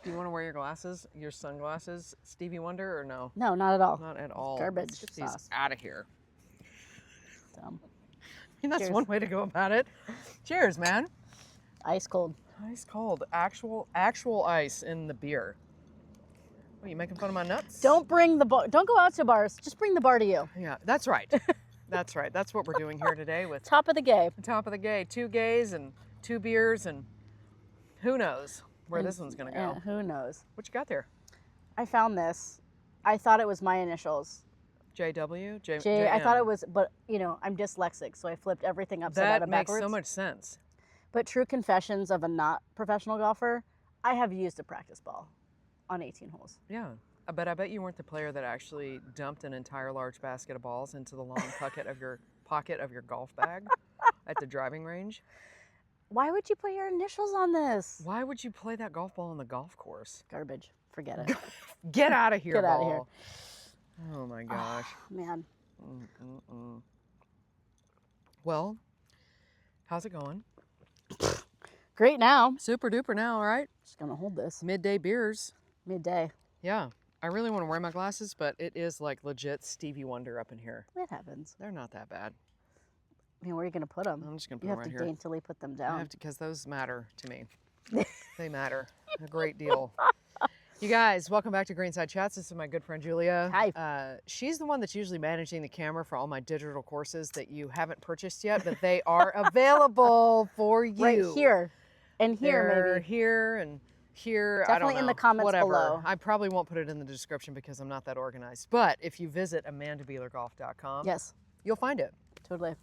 Do you want to wear your glasses, your sunglasses, Stevie Wonder, or no? No, not at all. Not at all. Garbage Let's get these sauce. out of here. Dumb. I mean, that's Cheers. one way to go about it. Cheers, man. Ice cold. Ice cold. Actual ice in the beer. What, you making fun of my nuts? Don't bring the bar. Don't go out to bars. Just bring the bar to you. Yeah, that's right. That's right. That's what we're doing here today with Top of the gay. Top of the Gay. 2 gays and 2 beers, and who knows where this one's going to go. Yeah, who knows? What you got there? I found this. I thought it was my initials. JW? J. I thought it was, but you know, I'm dyslexic, so I flipped everything upside down That and makes backwards. so much sense. But true confessions of a not professional golfer, I have used a practice ball on 18 holes. Yeah. But I bet you weren't the player that actually dumped an entire large basket of balls into the long pocket of your golf bag at the driving range. Why would you put your initials on this? Why would you play that golf ball on the golf course? Garbage. Forget it. Get out of here, Get ball. outta here. Oh my gosh. Man. Well, how's it going? Great now. Super duper now, all right? Just gonna hold this. Midday beers. Midday. Yeah. I really want to wear my glasses, but it is like legit Stevie Wonder up in here. It happens. They're not that bad. I mean, where are you gonna put them? I'm just going to You put have them to right here. daintily put them I down. have to, because those matter to me. They matter a great deal. You guys, welcome back to Greenside Chats. This is my good friend Julia. Hi. She's the one that's usually managing the camera for all my digital courses that you haven't purchased yet, but they are available for you. Right here. And here, They're maybe. here and here. I Definitely don't in know. the comments Whatever. below. I probably won't put it in the description because I'm not that organized. But if you visit amandabeelergolf.com, Yes, you'll find it. totally.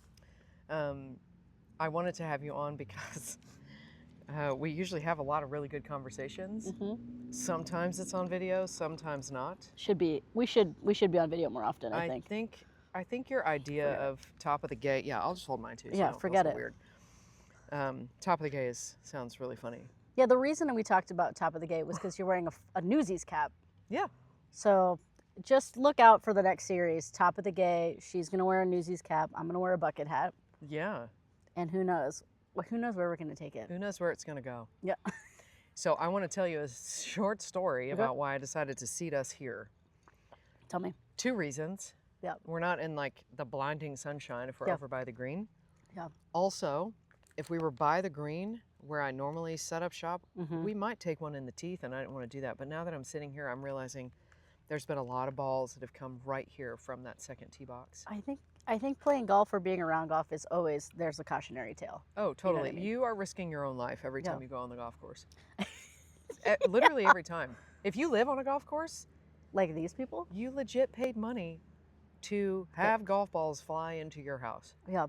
I wanted to have you on because we usually have a lot of really good conversations. Sometimes it's on video, sometimes not. Should be. We should be on video more often. I think. I think your idea of top of the gay. Yeah, I'll just hold mine too. So Yeah, you don't feel forget so it. Weird. Top of the gay sounds really funny. Yeah, the reason we talked about Top of the Gate was because you're wearing a Newsies cap. Yeah. So just look out for the next series, Top of the Gate. She's gonna wear a Newsies cap. I'm gonna wear a bucket hat. Yeah. And who knows? Well, who knows where we're gonna take it? Who knows where it's gonna go? Yeah. So I want to tell you a short story about why I decided to seat us here. Tell me. 2 reasons. Yeah. We're not in like the blinding sunshine if we're Yeah. over by the green. Yeah. Also, if we were by the green where I normally set up shop, Mm-hmm. we might take one in the teeth, and I didn't want to do that. But now that I'm sitting here, I'm realizing there's been a lot of balls that have come right here from that second tee box. I think playing golf or being around golf is always there's a cautionary tale. Oh, totally. I mean? You are risking your own life every time Yeah. you go on the golf course. Literally every time. If you live on a golf course, Like these people? you legit paid money to have golf balls fly into your house Yeah.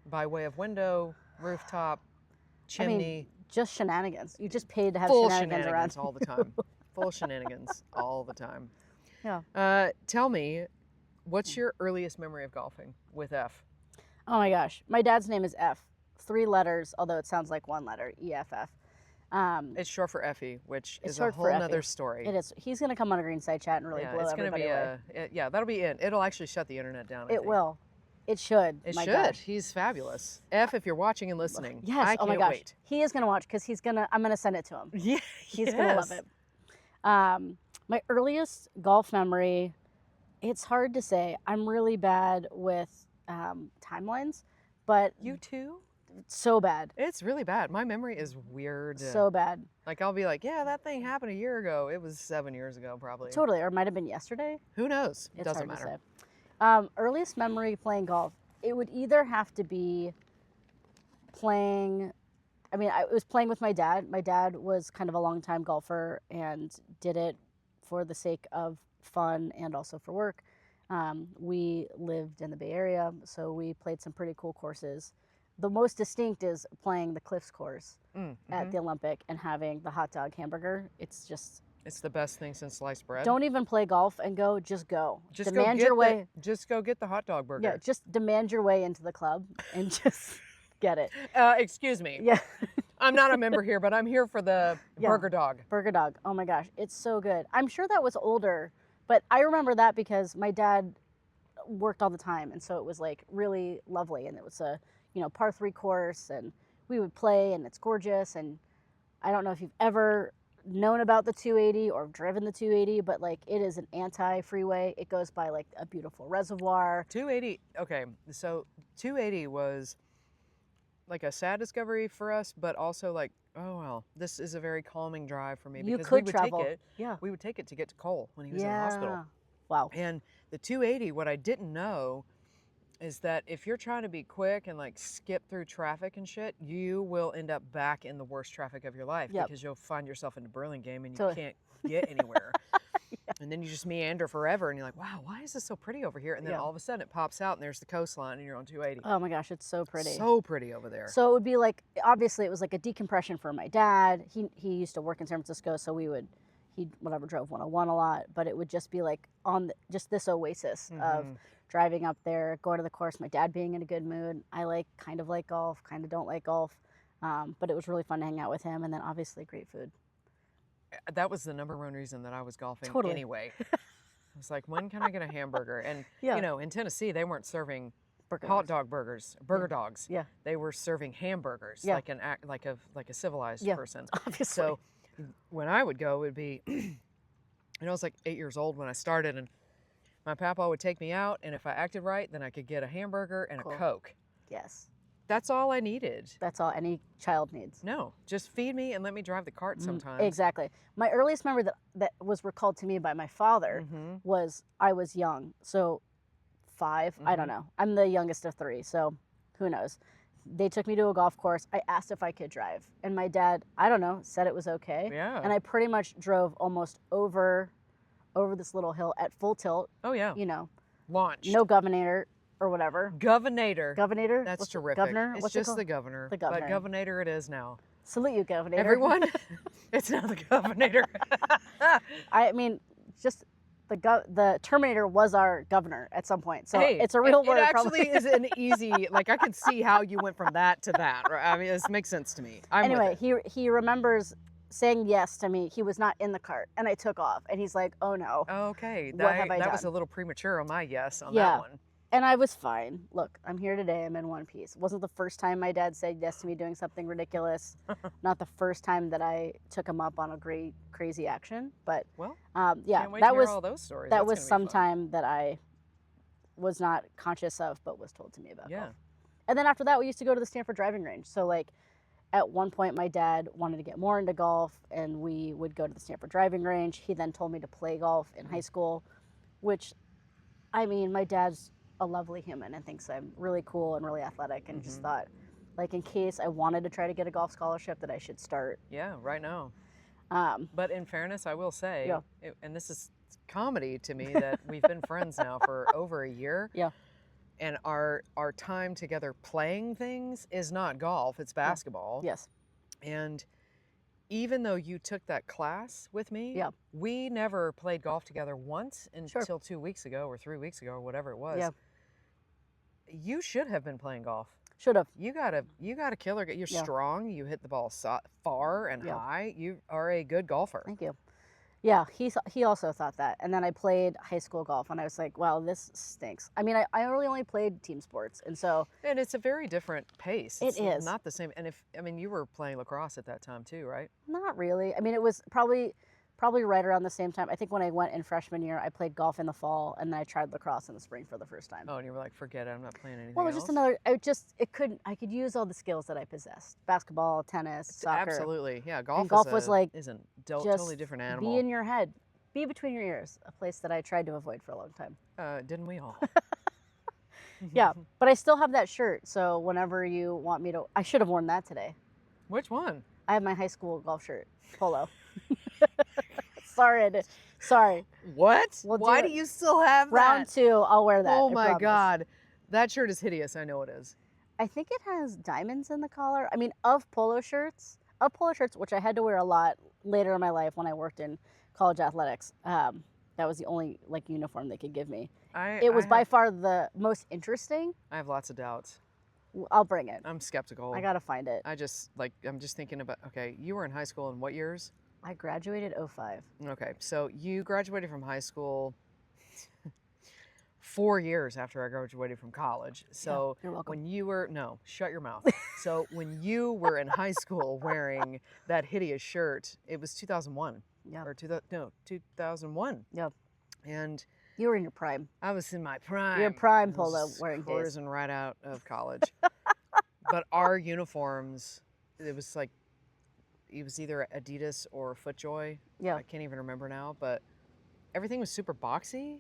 by way of window, rooftop, I chimney. mean, just shenanigans. You just paid to have Full shenanigans around. all the time. Full shenanigans all the time. Yeah. Tell me, what's your earliest memory of golfing with F? Oh my gosh. My dad's name is F. 3 letters, although it sounds like 1 letter, EFF. It's short for Effie, which It's is a short whole for Effie. nother story. It is. He's going to come on a Greenside Chat and really Yeah, blow it's gonna everybody be away. yeah, that'll be it. It'll actually shut the internet down. I It think. will. It should. It my should. Gosh. He's fabulous. F, if you're watching and listening. Yes. I Oh my can't gosh. wait. He is going to watch because I'm going to send it to him. Yeah, He's going to love it. My earliest golf memory, it's hard to say. I'm really bad with timelines, but You too? so bad. It's really bad. My memory is weird. So bad. Like I'll be like, yeah, that thing happened a year ago. It was 7 years ago, probably. Totally. Or it might have been yesterday. Who knows? It's Doesn't hard matter. to say. Earliest memory playing golf, it would either have to be playing. I mean, it was playing with my dad. My dad was kind of a long-time golfer and did it for the sake of fun and also for work. We lived in the Bay Area, so we played some pretty cool courses. The most distinct is playing the Cliffs course at the Olympic and having the hot dog hamburger. It's just It's the best thing since sliced bread. don't even play golf and go. Just go. just Demand go your way. Just go get the hot dog burger. Yeah, just demand your way into the club and just get it. Excuse me. Yeah. I'm not a member here, but I'm here for the Yeah. burger dog. Burger dog. Oh my gosh, it's so good. I'm sure that was older, but I remember that because my dad worked all the time, and so it was like really lovely, and it was a par 3 course, and we would play, and it's gorgeous. And I don't know if you've ever known about the 280 or driven the 280, but like it is an anti-freeway. It goes by like a beautiful reservoir. 280. Okay, so 280 was like a sad discovery for us, but also like, oh well, this is a very calming drive for me You because could we would travel. take it. Yeah. We would take it to get to Cole when he was in the hospital. Wow. And the 280, what I didn't know is that if you're trying to be quick and like skip through traffic and shit, you will end up back in the worst traffic of your life because you'll find yourself in a Burlingame and you can't get anywhere. And then you just meander forever and you're like, wow, why is this so pretty over here? And then all of a sudden it pops out and there's the coastline and you're on 280. Oh my gosh, it's so pretty. So pretty over there. So it would be like, obviously it was like a decompression for my dad. He used to work in San Francisco, so he drove 101 a lot, but it would just be like on just this oasis of driving up there, going to the course, my dad being in a good mood. I kind of like golf, kind of don't like golf, but it was really fun to hang out with him, and then obviously great food. That was the number one reason that I was golfing anyway. I was like, when can I get a hamburger? And, you know, in Tennessee, they weren't serving hot dog burgers, burger dogs. Yeah. They were serving hamburgers like a civilized person. Obviously. So when I would go, it would be, I was like 8 years old when I started, and my papa would take me out, and if I acted right, then I could get a hamburger and a Coke. Yes. That's all I needed. That's all any child needs. No, just feed me and let me drive the cart sometimes. Exactly. My earliest memory that was recalled to me by my father was I was young, so 5, I don't know. I'm the youngest of 3, so who knows. They took me to a golf course. I asked if I could drive, and my dad, I don't know, said it was okay. Yeah. And I pretty much drove almost over this little hill at full tilt. Oh yeah. You know. Launched. No governor or whatever. Governor. Governor? That's What's terrific. Governor? It's What's just it the governor. The governor. But governor it is now. Salute you, governor. Everyone, it's now the governor. I mean, just the Terminator was our governor at some point, so hey, it's a real word. It actually is an easy. Like I could see how you went from that to that. Right? I mean, this makes sense to me. Anyway, he remembers saying yes to me. He was not in the cart, and I took off, and he's like, "Oh no." Okay, what have I that done? was a little premature on my yes on that one. And I was fine. Look, I'm here today. I'm in one piece. It wasn't the first time my dad said yes to me doing something ridiculous. Not the first time that I took him up on a great, crazy action. But yeah, can't wait to hear all those stories. That was some time that I was not conscious of, but was told to me about. Yeah. Golf. And then after that, we used to go to the Stanford driving range. So like, at one point, my dad wanted to get more into golf, and we would go to the Stanford driving range. He then told me to play golf in high school, which, I mean, my dad's a lovely human and thinks I'm really cool and really athletic, and just thought, like, in case I wanted to try to get a golf scholarship, that I should start. Yeah, right now. But in fairness, I will say, and this is comedy to me, that we've been friends now for over a year. Yeah. And our time together playing things is not golf, it's basketball. Yes. And even though you took that class with me, we never played golf together once until 2 weeks ago or 3 weeks ago or whatever it was. Yeah. You should have been playing golf. Should have. You got a killer. You're strong. You hit the ball far and high. You are a good golfer. Thank you. Yeah, he also thought that. And then I played high school golf, and I was like, wow, this stinks. I mean, I really only played team sports, and so... And it's a very different pace. It is. Not the same. And you were playing lacrosse at that time too, right? Not really. I mean, it was probably right around the same time. I think when I went in freshman year, I played golf in the fall, and then I tried lacrosse in the spring for the first time. Oh, and you were like, forget it, I'm not playing anything Well, it was else? just another, I could use all the skills that I possessed. Basketball, tennis, soccer. Absolutely, yeah. Golf, and golf was like, is a totally different animal. Be in your head. Be between your ears, a place that I tried to avoid for a long time. Didn't we all? Yeah, but I still have that shirt, so whenever you want me to, I should have worn that today. Which one? I have my high school golf shirt, polo. Sorry. What? Why do you still have that? Round 2, I'll wear that. Oh my God. That shirt is hideous. I know it is. I think it has diamonds in the collar. I mean, of polo shirts, which I had to wear a lot later in my life when I worked in college athletics. That was the only uniform they could give me. It was by far the most interesting. I have lots of doubts. I'll bring it. I'm skeptical. I gotta find it. I'm just thinking about, okay, you were in high school in what years? I graduated 05. Okay, so you graduated from high school 4 years after I graduated from college. So you're welcome. when you were, no, shut your mouth. So when you were in high school wearing that hideous shirt, it was 2001. Yeah. Or 2001. Yeah. And you were in your prime. I was in my prime. Your prime I polo was wearing days. cruising right out of college. But our uniforms, it was like, it was either Adidas or FootJoy. Yeah. I can't even remember now, but everything was super boxy.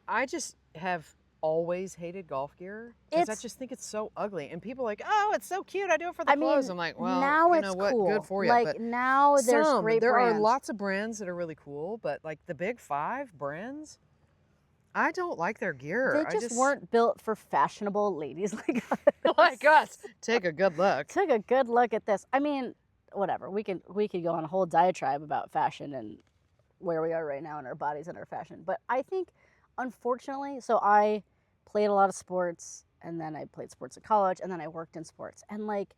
I just have always hated golf gear because I just think it's so ugly. And people are like, oh, it's so cute. I do it for the clothes. I'm like, well, now you it's know what? cool. Good for you. Like but now there's great there brands. are lots of brands that are really cool, but like the big 5 brands, I don't like their gear. They just weren't built for fashionable ladies like us. Like us. Take a good look. Took a good look at this. I mean, whatever. We could go on a whole diatribe about fashion and where we are right now in our bodies and our fashion. But I think, unfortunately, so I played a lot of sports, and then I played sports at college, and then I worked in sports. And like,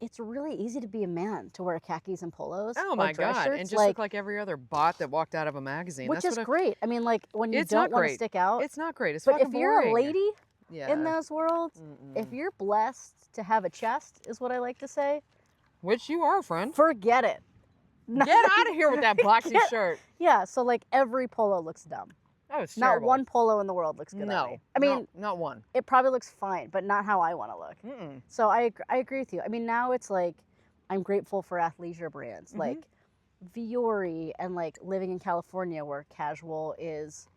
it's really easy to be a man to wear khakis and polos. Oh or my dress God. shirts, And just look like every other bot that walked out of a magazine. which That's is great. I mean, like when you It's don't not want to great. stick out. It's not great. It's but fucking if you're boring. a lady Yeah. in those worlds, if Mm-mm. you're blessed to have a chest, is what I like to say, Which you are, friend. forget it. Get out of here with that boxy shirt. Yeah, so like every polo looks dumb. Oh, it's Not terrible. one polo in the world looks good on No. me. I mean, not one. it probably looks fine, but not how I want to look. Mm-mm. So I agree with you. I mean, now it's like I'm grateful for athleisure brands Mhm. like Viore and like living in California where casual is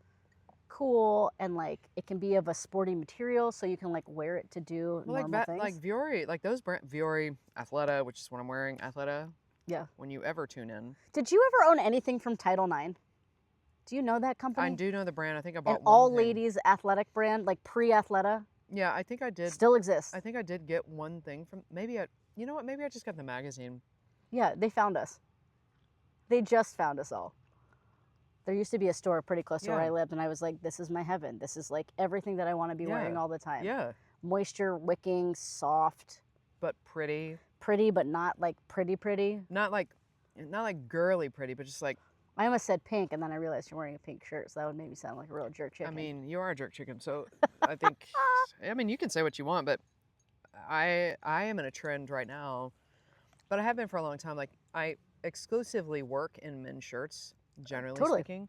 cool and like it can be of a sporty material so you can like wear it to do Well, normal things. like Viore, like those brand Viore, Athleta, which is what I'm wearing, Athleta. Yeah. When you ever tune in. Did you ever own anything from Title IX? Do you know that company? I do know the brand. I think I bought An one all thing. ladies athletic brand, like pre-Athleta, Yeah, I think I did. still exists. I think I did get one thing from, you know what, maybe I just got the magazine. Yeah, they found us. They just found us all. There used to be a store pretty close to where Yeah. I lived, and I was like, this is my heaven. This is like everything that I want to be wearing Yeah. all the time. Yeah, Moisture wicking, soft, but pretty. pretty, but not like pretty. Not like girly pretty, but just like, I almost said pink, and then I realized you're wearing a pink shirt, so that would make me sound like a real jerk chicken. I mean, you are a jerk chicken, so I think, I mean, you can say what you want, but I am in a trend right now, but I have been for a long time. Like, I exclusively work in men's shirts, generally Totally. speaking.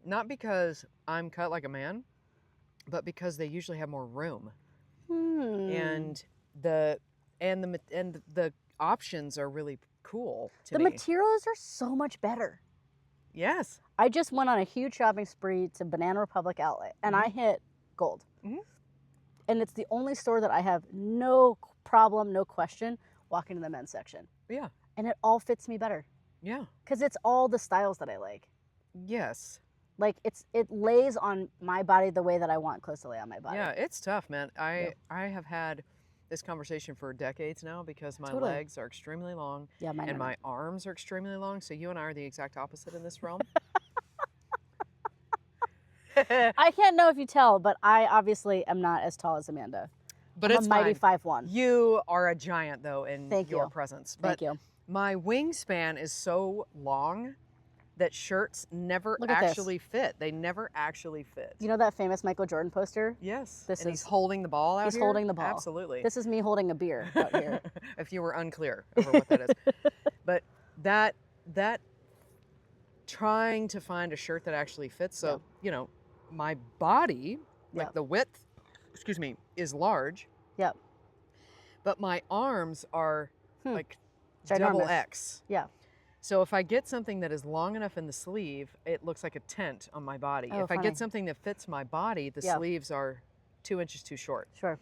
Not because I'm cut like a man, but because they usually have more room. And the options are really cool to the me. materials are so much better. Yes. I just went on a huge shopping spree to Banana Republic outlet, and I hit gold. Mhm. And it's the only store that I have no problem, no question, walking to the men's section. Yeah. And it all fits me better Yeah. because it's all the styles that I like. Yes. Like it lays on my body the way that I want clothes to lay on my body. Yeah, it's tough, man. I have had this conversation for decades now because my Totally. legs are extremely long Yeah, mine and are my arms are extremely long. So you and I are the exact opposite in this realm. I can't know if you tell, but I obviously am not as tall as Amanda. But I'm it's a mighty fine. 5'1". You are a giant though in Thank your you. presence. Thank But you. my wingspan is so long that shirts never Look at this. actually fit. They never actually fit. You know that famous Michael Jordan poster? Yes. This and he's is- holding the ball out he's here? holding the ball. Absolutely. This is me holding a beer out here. If you were unclear over what that is. But that trying to find a shirt that actually fits. So, Yeah. you know, my body, like Yeah. the width, is large. Yep. But my arms are like Ginormous. double X. Yeah. So if I get something that is long enough in the sleeve, it looks like a tent on my body. Oh, if I funny. get something that fits my body, the Yeah. sleeves are 2 inches too short. Sure.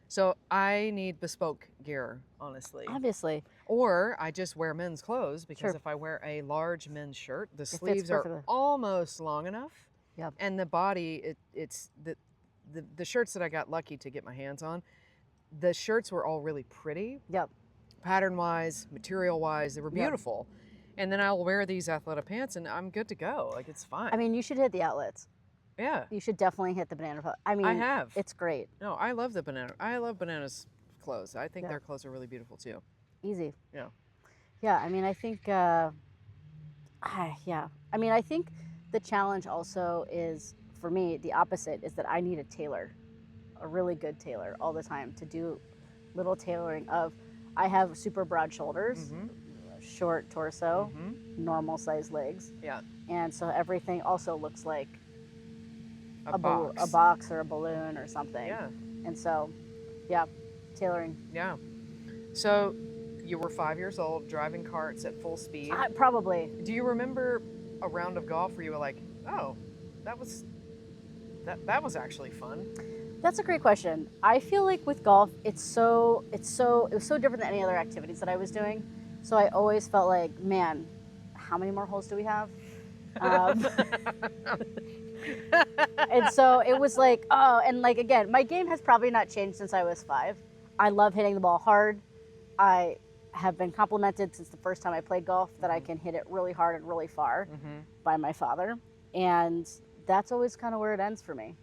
So I need bespoke gear, honestly. Obviously. Or I just wear men's clothes because Sure. if I wear a large men's shirt, the fits sleeves are perfectly. almost long enough. Yep. And the body, it's the shirts that I got lucky to get my hands on, the shirts were all really pretty, Yep. pattern-wise, material-wise, they were Yep. beautiful. And then I'll wear these Athleta pants and I'm good to go. Like, it's fine. I mean, you should hit the outlets. yeah, You should definitely hit the Banana Republic. I mean, I have. it's great. No, I love the banana. I love Banana's clothes. I think Yeah. their clothes are really beautiful too. Easy. Yeah. Yeah, I mean, I think, yeah. I mean, I think the challenge also is for for me, the opposite is that I need a really good tailor all the time to do little tailoring of, I have super broad shoulders, short torso, normal size legs. Yeah. And so everything also looks like a box. A box or a balloon or something. Yeah. And so, yeah, tailoring. Yeah. So you were 5 years old, driving carts at full speed. Probably. Do you remember a round of golf where you were like, oh, that was actually fun? That's a great question. I feel like with golf, it was so different than any other activities that I was doing. So I always felt like, man, how many more holes do we have? And so it was like, oh, and like, again, my game has probably not changed since I was 5. I love hitting the ball hard. I have been complimented since the first time I played golf that I can hit it really hard and really far by my father. And that's always kind of where it ends for me.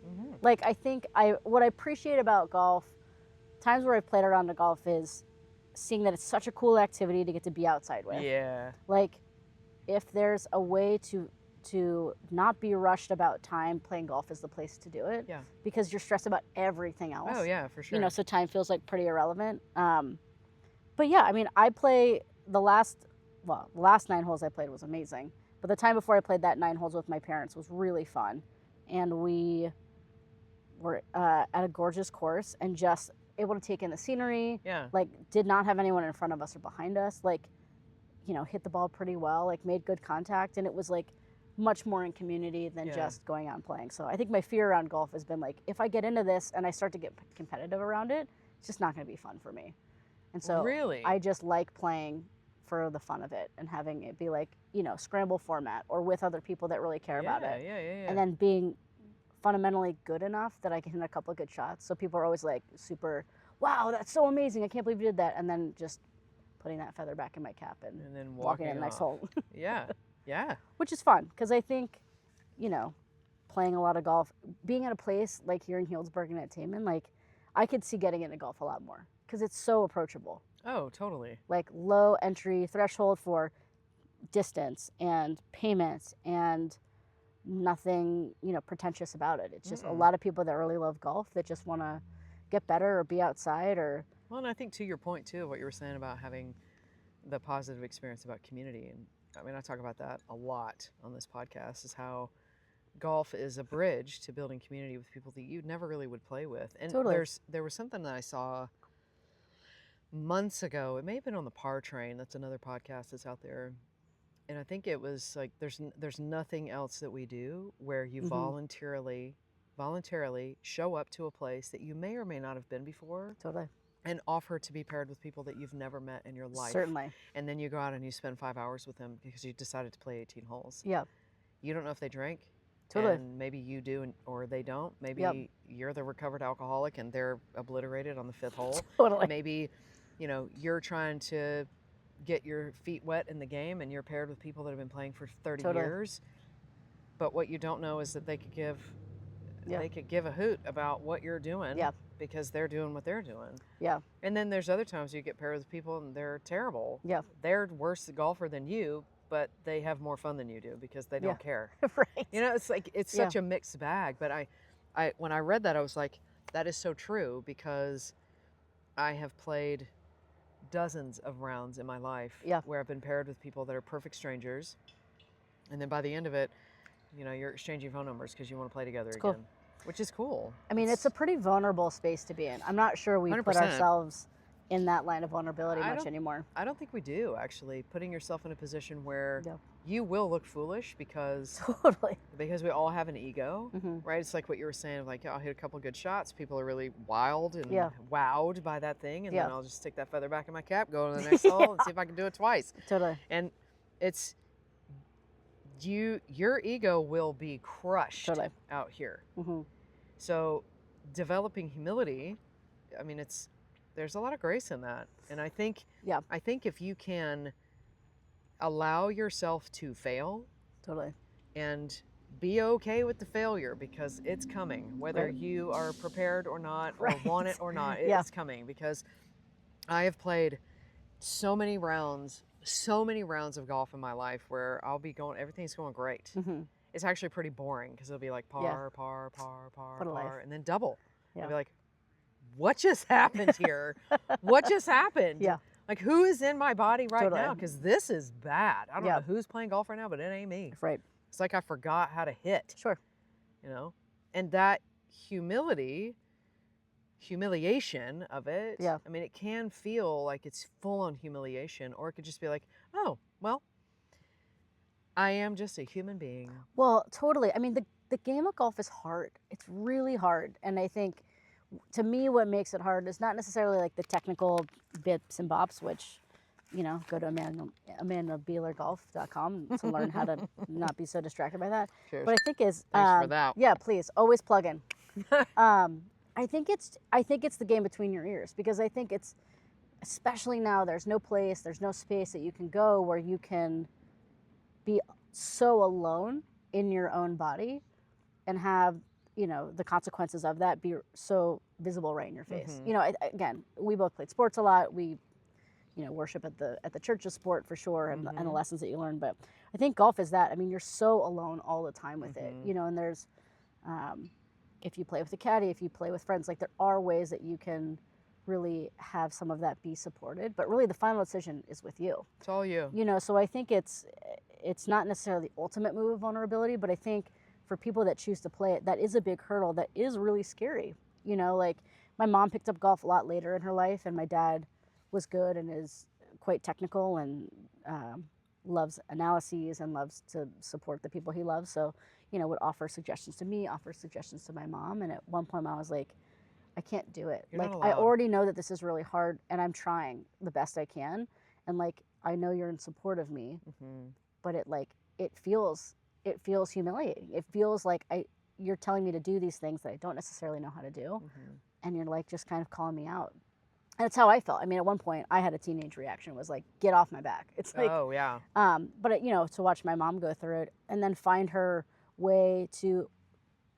Like, I think what I appreciate about golf, times where I've played around the golf, is seeing that it's such a cool activity to get to be outside with. Yeah. Like, if there's a way to not be rushed about time, playing golf is the place to do it. Yeah. Because you're stressed about everything else. Oh yeah, for sure. You know, so time feels like pretty irrelevant. But yeah, I mean, I play the last 9 holes I played was amazing. But the time before I played that 9 holes with my parents was really fun. And we were at a gorgeous course and just able to take in the scenery. Yeah. Like, did not have anyone in front of us or behind us. Like, you know, hit the ball pretty well, like made good contact. And it was like much more in community than just going out and playing. So I think my fear around golf has been like, if I get into this and I start to get competitive around it, it's just not going to be fun for me. And so really, I just like playing for the fun of it and having it be like, you know, scramble format or with other people that really care about it. Yeah. And then being fundamentally good enough that I can hit a couple of good shots. So people are always like super, wow, that's so amazing. I can't believe you did that. And then just putting that feather back in my cap and then walking in a nice hole. Yeah. Which is fun because I think, you know, playing a lot of golf, being at a place like here in Healdsburg and at Taman, like, I could see getting into golf a lot more because it's so approachable. Oh, totally. Like, low entry threshold for distance and payments and nothing, you know, pretentious about it. It's just a lot of people that really love golf that just want to get better or be outside or. Well, and I think to your point too, what you were saying about having the positive experience about community, and I mean, I talk about that a lot on this podcast, is how golf is a bridge to building community with people that you never really would play with. And Totally. there was something that I saw months ago. It may have been on the Par Train. That's another podcast that's out there. And I think it was like, there's nothing else that we do where you voluntarily show up to a place that you may or may not have been before. Totally. And offer to be paired with people that you've never met in your life. Certainly. And then you go out and you spend 5 hours with them because you decided to play 18 holes. Yeah. You don't know if they drink. Totally. And maybe you do or they don't. Maybe you're the recovered alcoholic and they're obliterated on the 5th hole. Totally. Maybe, you know, you're trying to get your feet wet in the game and you're paired with people that have been playing for 30 years. But what you don't know is that they could give a hoot about what you're doing. Yeah. Because they're doing what they're doing. Yeah. And then there's other times you get paired with people and they're terrible. Yeah. They're worse golfer than you, but they have more fun than you do because they don't care. Right. You know, it's like, it's such a mixed bag. But I when I read that, I was like, that is so true, because I have played dozens of rounds in my life where I've been paired with people that are perfect strangers. And then by the end of it, you know, you're exchanging phone numbers because you want to play together again. Cool. Which is cool. I mean, it's a pretty vulnerable space to be in. I'm not sure we 100%. put ourselves in that line of vulnerability much anymore. I don't think we do, actually. Putting yourself in a position where you will look foolish because we all have an ego, right? It's like what you were saying, like, I'll hit a couple good shots. People are really wild and wowed by that thing, and then I'll just stick that feather back in my cap, go to the next hole, and see if I can do it twice. Totally. And it's your ego will be crushed out here. So developing humility, I mean, there's a lot of grace in that. And I think if you can allow yourself to fail and be okay with the failure, because it's coming, whether you are prepared or not, or want it or not, it's coming. Because I have played so many rounds of golf in my life where I'll be going, everything's going great. it's actually pretty boring because it'll be like par, par, par, par, What a life. par, and then double. Yeah. I'll be like, what just happened here? What just happened? Yeah. Like, who is in my body right Totally. now? Because this is bad. I don't Yeah. know who's playing golf right now, but it ain't me. Right. It's like I forgot how to hit. Sure. You know? And that humiliation of it, Yeah. I mean, it can feel like it's full on humiliation, or it could just be like, oh, well, I am just a human being. Well, totally. I mean, the game of golf is hard. It's really hard. And I think, to me, what makes it hard is not necessarily like the technical bits and bops, which, you know, go to amandabeelergolf.com to learn how to not be so distracted by that. Cheers. But I think is, Thanks for that. yeah, please, always plug in. I think it's the game between your ears, because I think it's, especially now, there's no space that you can go where you can be so alone in your own body and have, you know, the consequences of that be so visible right in your face. Mm-hmm. You know, again, we both played sports a lot. We, you know, worship at the church of sport for sure, and, Mm-hmm. and the lessons that you learn. But I think golf is that. I mean, you're so alone all the time with it, Mm-hmm. you know, and there's, if you play with a caddy, if you play with friends, like there are ways that you can really have some of that be supported, but really the final decision is with you. It's all you. You know, so I think it's not necessarily the ultimate move of vulnerability, but I think for people that choose to play it, that is a big hurdle that is really scary. You know, like my mom picked up golf a lot later in her life, and my dad was good and is quite technical and loves analyses and loves to support the people he loves. So, you know, would offer suggestions to me, offer suggestions to my mom. And at one point I was like, I can't do it. You're like, not I allowed. already know that this is really hard, and I'm trying the best I can. And like, I know you're in support of me, Mm-hmm. but it feels humiliating. It feels like you're telling me to do these things that I don't necessarily know how to do. Mm-hmm. And you're like just kind of calling me out. And that's how I felt. I mean, at one point I had a teenage reaction, was like, get off my back. It's like, oh yeah. But you know, to watch my mom go through it and then find her way to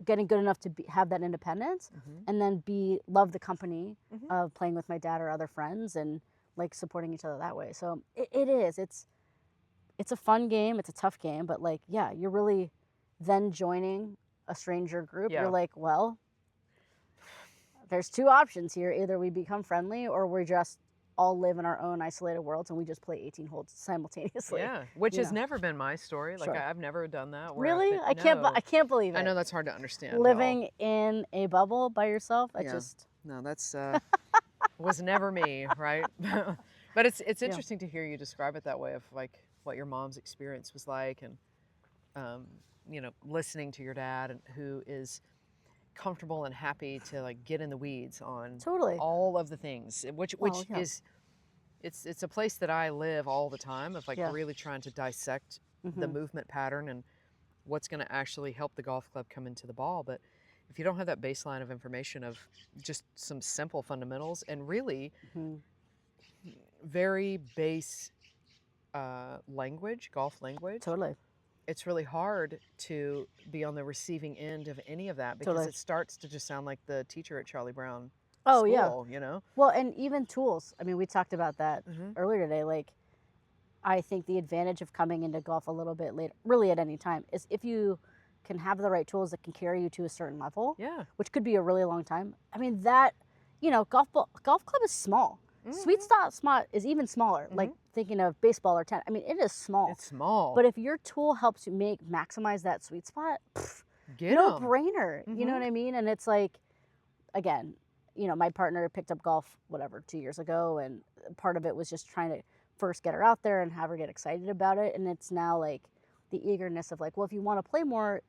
getting good enough to have that independence, Mm-hmm. and then love the company Mm-hmm. of playing with my dad or other friends, and like supporting each other that way. So it's a fun game. It's a tough game, but like, yeah, you're really then joining a stranger group. Yeah. You're like, well, there's two options here. Either we become friendly, or we just all live in our own isolated worlds and we just play 18 holes simultaneously. Yeah, which you has know. never been my story. Like Sure. I've never done that. Where Really? I can't believe it. I know that's hard to understand. Living in a bubble by yourself. No, that's was never me, right? But it's interesting to hear you describe it that way, of like what your mom's experience was like, and you know, listening to your dad, and who is comfortable and happy to like get in the weeds on Totally. all of the things, which yeah. is it's a place that I live all the time, of like Yeah. really trying to dissect the movement pattern and what's going to actually help the golf club come into the ball. But if you don't have that baseline of information of just some simple fundamentals and really very base language, golf language, Totally. it's really hard to be on the receiving end of any of that, because Totally. it starts to just sound like the teacher at Charlie Brown Oh, school, yeah. you know? Well, and even tools. I mean, we talked about that Mm-hmm. earlier today. Like, I think the advantage of coming into golf a little bit later, really at any time, is if you can have the right tools that can carry you to a certain level, Yeah. which could be a really long time. I mean, that, you know, golf club is small. Mm-hmm. Sweet spot is even smaller. Like thinking of baseball or tennis. I mean, it is small. It's small. But if your tool helps you maximize that sweet spot, Get no 'em. brainer. You know Mhm. what I mean? And it's like, again, you know, my partner picked up golf, 2 years ago, and part of it was just trying to first get her out there and have her get excited about it. And it's now like the eagerness of like, well, if you want to play more,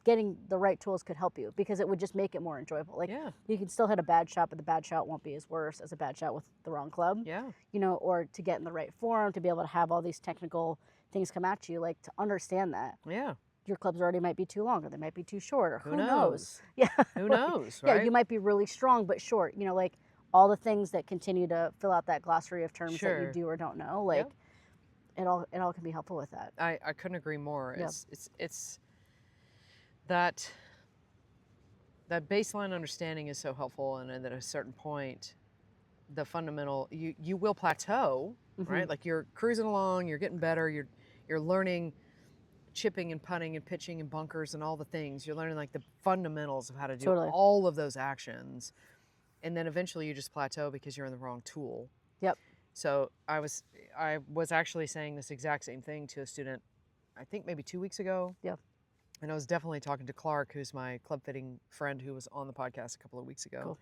getting the right tools could help you, because it would just make it more enjoyable. Like, Yeah. you can still hit a bad shot, but the bad shot won't be as worse as a bad shot with the wrong club. Yeah. You know, or to get in the right form, to be able to have all these technical things come at you, like to understand that Yeah. your clubs already might be too long, or they might be too short, or Who knows? knows? Yeah. Who Like, knows, yeah, right? you might be really strong but short. You know, like all the things that continue to fill out that glossary of terms that Sure. you do or don't know. Like, it all can be helpful with that. I couldn't agree more. Yeah. It's that baseline understanding is so helpful, and then at a certain point, the fundamental, you will plateau, right? Like you're cruising along, you're getting better, you're learning chipping and putting and pitching and bunkers and all the things. You're learning like the fundamentals of how to do Totally. all of those actions. And then eventually you just plateau because you're in the wrong tool. Yep. So I was actually saying this exact same thing to a student, I think maybe 2 weeks ago. Yep. And I was definitely talking to Clark, who's my club fitting friend who was on the podcast a couple of weeks ago. Cool.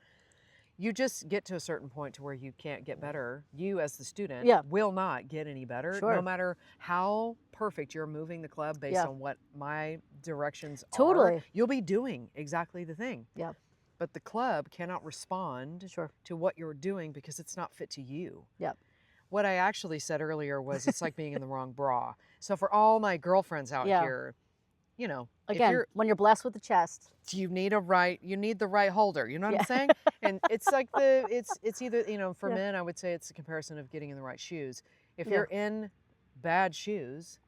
You just get to a certain point to where you can't get better. You as the student will not get any better, no matter how perfect you're moving the club based on what my directions are. You'll be doing exactly the thing. Yeah. But the club cannot respond to what you're doing because it's not fit to you. Yep. What I actually said earlier was it's like being in the wrong bra. So for all my girlfriends out here, you know, again, when you're blessed with the chest, you need the right holder. You know what I'm saying? And it's like it's either, you know, for men, I would say it's a comparison of getting in the right shoes. If you're in bad shoes.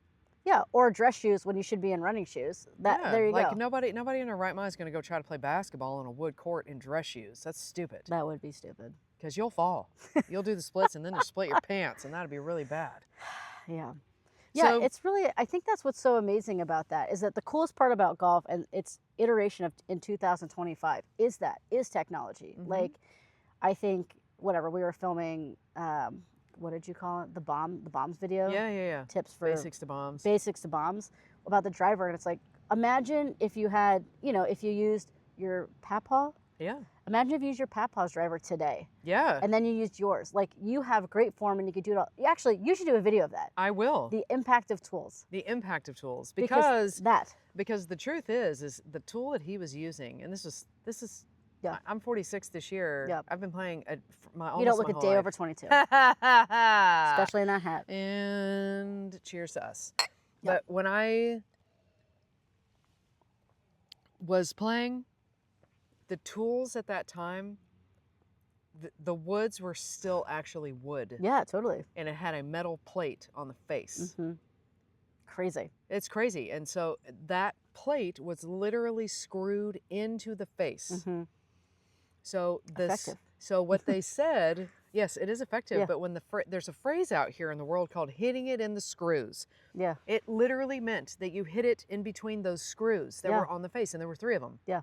Yeah, or dress shoes when you should be in running shoes. There you go. Like nobody in their right mind is going to go try to play basketball on a wood court in dress shoes. That's stupid. That would be stupid. Because you'll fall. You'll do the splits and then you split your pants, and that'd be really bad. Yeah. Yeah, it's really, I think that's what's so amazing about that, is that the coolest part about golf and its iteration of in 2025 is technology. Mm-hmm. Like, I think, whatever, we were filming, what did you call it? The bombs video? Yeah. Tips for Basics to bombs. About the driver. And it's like, imagine if you had, you know, if you used your Papaw. Yeah. Imagine if you used your Papaw's driver today. Yeah. And then you used yours. Like, you have great form and you could do it all. Actually, you should do a video of that. I will. The impact of tools. Because the truth is the tool that he was using, and this is I'm 46 this year. Yep. I've been playing you don't look a day over 22. Especially in that hat. And cheers to us. Yep. But when I was playing, the tools at that time, the woods were still actually wood. Yeah, totally. And it had a metal plate on the face. Mm-hmm. Crazy. It's crazy. And so that plate was literally screwed into the face. Mm-hmm. So effective. So what they said, yes, it is effective. But when there's a phrase out here in the world called hitting it in the screws. Yeah. It literally meant that you hit it in between those screws that were on the face, and there were 3 of them. Yeah.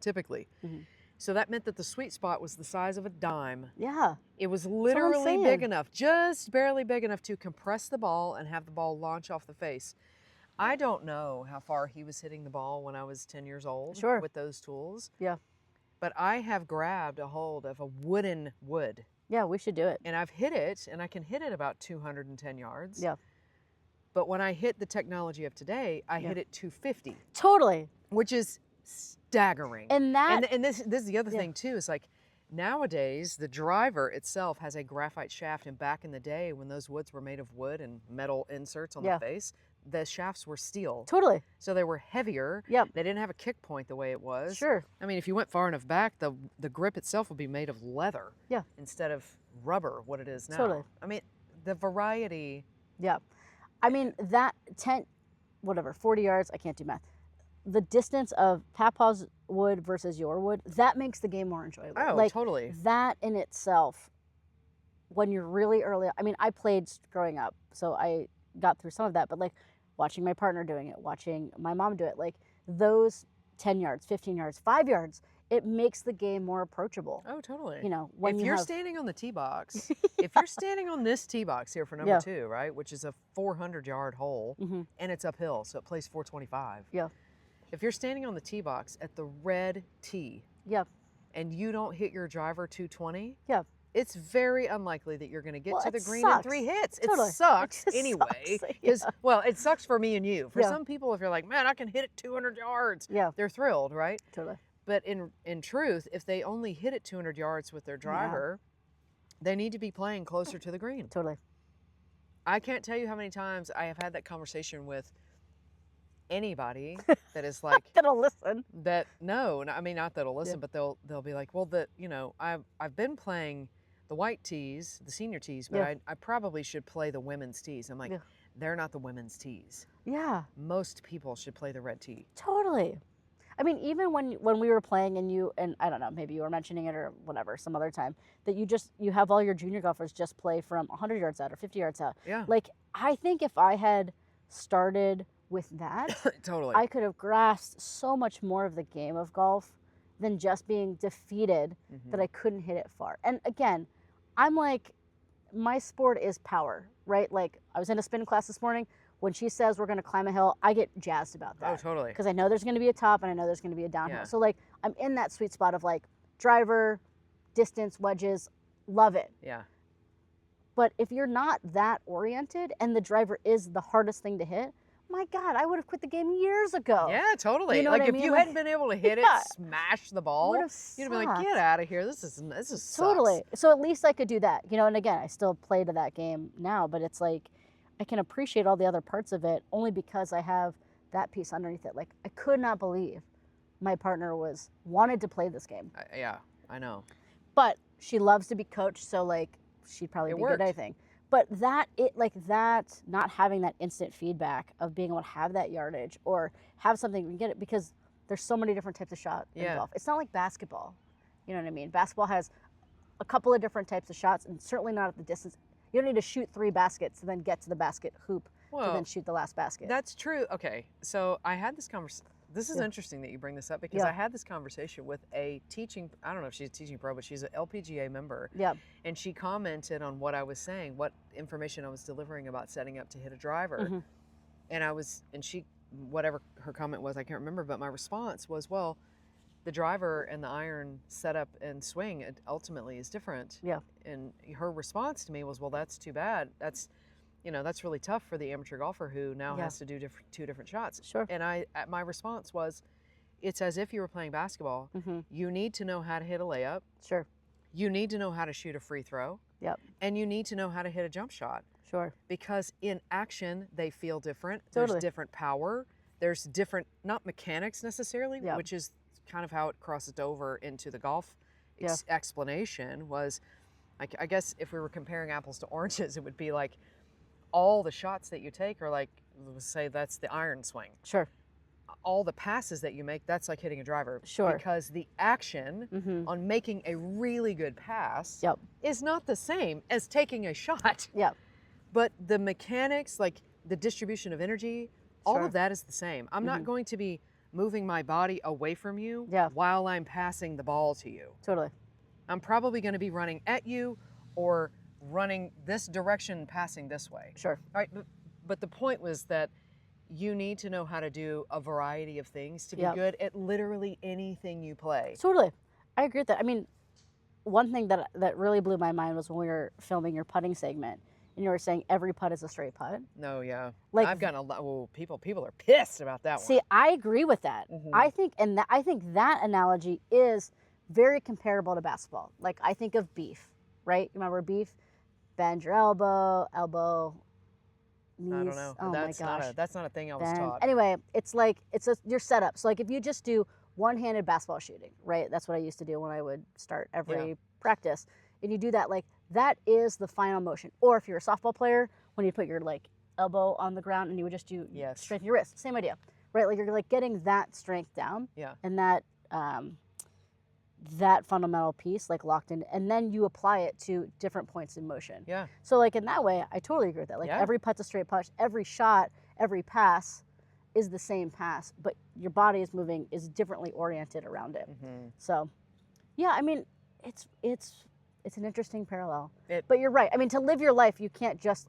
Typically. Mm-hmm. So that meant that the sweet spot was the size of a dime. Yeah. It was literally big enough, just barely big enough to compress the ball and have the ball launch off the face. I don't know how far he was hitting the ball when I was 10 years old with those tools. Yeah. But I have grabbed a hold of a wooden wood. Yeah, we should do it. And I've hit it, and I can hit it about 210 yards. Yeah. But when I hit the technology of today, I hit it 250. Totally. Which is staggering. And this is the other thing too, is like nowadays the driver itself has a graphite shaft, and back in the day when those woods were made of wood and metal inserts on the face, the shafts were steel. Totally. So they were heavier. Yep. They didn't have a kick point the way it was. Sure. I mean, if you went far enough back, the grip itself would be made of leather. Yeah. Instead of rubber, what it is now. Totally. I mean, the variety. Yeah. I mean, that 40 yards, I can't do math. The distance of Papaw's wood versus your wood, that makes the game more enjoyable. Oh, totally. That in itself, when you're really early, I mean, I played growing up, so I got through some of that, but like watching my partner doing it, watching my mom do it, like those 10 yards, 15 yards, 5 yards, it makes the game more approachable. Oh, totally. You know, when if you're standing on the tee box, if you're standing on this tee box here for number 2, right, which is a 400-yard hole, and it's uphill, so it plays 425. Yeah. If you're standing on the tee box at the red tee, and you don't hit your driver 220, it's very unlikely that you're going to get to the green in 3 hits. Totally. It sucks it anyway. Sucks. Well, it sucks for me and you. For some people, if you're like, man, I can hit it 200 yards, they're thrilled, right? Totally. But in truth, if they only hit it 200 yards with their driver, they need to be playing closer to the green. Totally. I can't tell you how many times I have had that conversation with anybody that is like that'll listen. I mean, not that'll listen, but they'll be like, well, I've been playing the white tees, the senior tees, but I probably should play the women's tees. I'm like, they're not the women's tees. Yeah. Most people should play the red tee. Totally. I mean, even when we were playing and I don't know, maybe you were mentioning it or whatever, some other time, that you have all your junior golfers just play from 100 yards out or 50 yards out. Yeah. Like, I think if I had started with that, Totally. I could have grasped so much more of the game of golf than just being defeated that I couldn't hit it far. And again, I'm like, my sport is power, right? Like, I was in a spin class this morning. When she says we're going to climb a hill, I get jazzed about that. Oh, totally. Because I know there's going to be a top and I know there's going to be a downhill. Yeah. So, like, I'm in that sweet spot of like driver, distance, wedges, love it. Yeah. But if you're not that oriented and the driver is the hardest thing to hit, my God, I would have quit the game years ago. Yeah, totally. You know like what I if mean? you hadn't been able to hit Yeah. it, smash the ball, Would've you'd have been like, sucked. get out of here. This is Totally. sucks. So at least I could do that, you know. And again, I still play to that game now, but it's like I can appreciate all the other parts of it only because I have that piece underneath it. Like, I could not believe my partner wanted to play this game. Yeah, I know. But she loves to be coached, so like she'd probably be good at anything. But that not having that instant feedback of being able to have that yardage or have something and get it, because there's so many different types of shot in golf. It's not like basketball. You know what I mean? Basketball has a couple of different types of shots, and certainly not at the distance. You don't need to shoot 3 baskets to then get to the basket hoop to then shoot the last basket. That's true. Okay, so I had this conversation. This is interesting that you bring this up because I had this conversation with I don't know if she's a teaching pro, but she's an LPGA member. Yeah. And she commented on what I was saying, what information I was delivering about setting up to hit a driver. And she, whatever her comment was, I can't remember, but my response was, well, the driver and the iron setup and swing ultimately is different. Yeah. And her response to me was, well, that's too bad. That's really tough for the amateur golfer who now has to do 2 different shots. Sure. And my response was, it's as if you were playing basketball. You need to know how to hit a layup. Sure. You need to know how to shoot a free throw. Yep. And you need to know how to hit a jump shot. Sure. Because in action, they feel different. Totally. There's different power. There's different, not mechanics necessarily, which is kind of how it crosses over into the golf explanation was, I guess if we were comparing apples to oranges, it would be like, all the shots that you take are like, say that's the iron swing. Sure. All the passes that you make, that's like hitting a driver. Sure. Because the action on making a really good pass is not the same as taking a shot. Yep. But the mechanics, like the distribution of energy, all of that is the same. I'm not going to be moving my body away from you while I'm passing the ball to you. Totally. I'm probably going to be running at you or running this direction, passing this way. Sure. All right, but the point was that you need to know how to do a variety of things to be good at literally anything you play. Totally. I agree with that. I mean, one thing that really blew my mind was when we were filming your putting segment, and you were saying every putt is a straight putt. No, yeah. Like, I've gotten a lot. Well, people are pissed about that one. See, I agree with that. I think that analogy is very comparable to basketball. Like, I think of beef, right? You remember beef? Bend your elbow, knees. I don't know. Oh that's my gosh. That's not a thing I was taught. Anyway, it's like your setup. So like if you just do one-handed basketball shooting, right? That's what I used to do when I would start every practice. And you do that, like that is the final motion. Or if you're a softball player, when you put your like elbow on the ground and you would just do strengthen your wrist. Same idea, right? Like you're like getting that strength down. Yeah. And that that fundamental piece like locked in, and then you apply it to different points in motion. Yeah. So like in that way, I totally agree with that. Like every putt's a straight putt, every shot, every pass is the same pass, but your body is differently oriented around it. So, yeah, I mean, it's an interesting parallel. But you're right. I mean, to live your life, you can't just